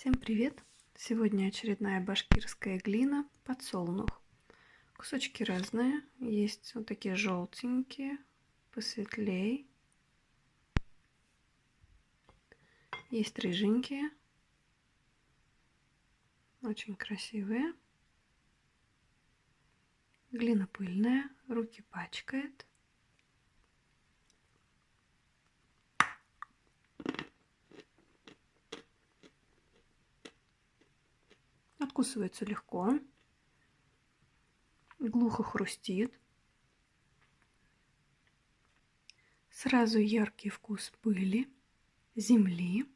Всем привет! Сегодня очередная башкирская глина подсолнух. Кусочки разные. Есть вот такие желтенькие, посветлее. Есть рыженькие. Очень красивые. Глина пыльная, руки пачкает. Откусывается легко. Глухо хрустит. Сразу яркий вкус пыли, земли.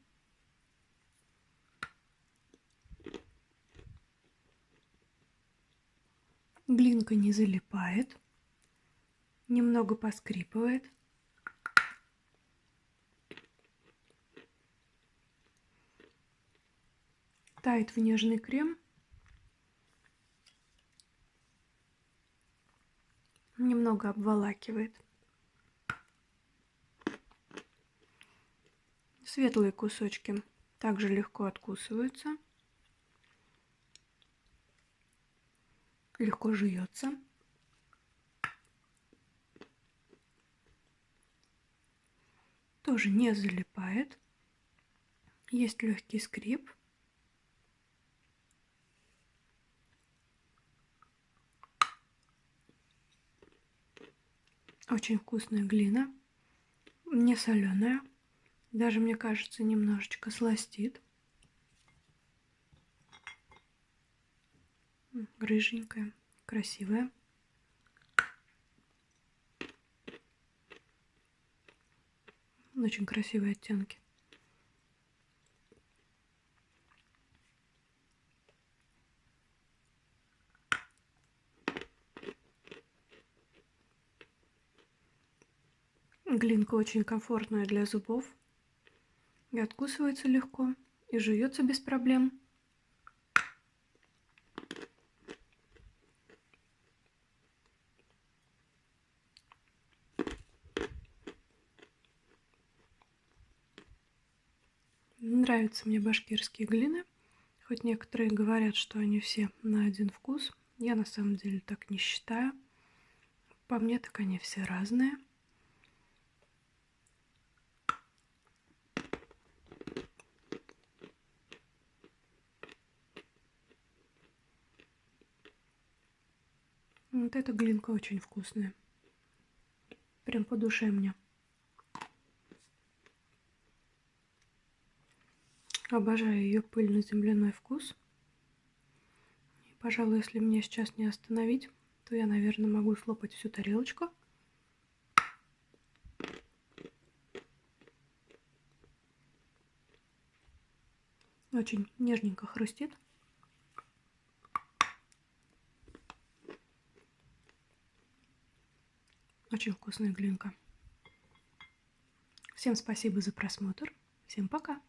Глинка не залипает. Немного поскрипывает. Тает в нежный крем. Немного обволакивает. Светлые кусочки также легко откусываются. Легко жуется. Тоже не залипает. Есть легкий скрип. Очень вкусная глина. Не соленая. Даже, мне кажется, немножечко сластит. Рыженькая, красивая. Очень красивые оттенки. Глинка очень комфортная для зубов. И откусывается легко, и жуется без проблем. Нравятся мне башкирские глины. Хоть некоторые говорят, что они все на один вкус. Я на самом деле так не считаю. По мне так они все разные. Вот эта глинка очень вкусная. Прям по душе мне. Обожаю ее пыльно-земляной вкус. И, пожалуй, если мне сейчас не остановить, то я, наверное, могу слопать всю тарелочку. Очень нежненько хрустит. Очень вкусная глинка. Всем спасибо за просмотр. Всем пока.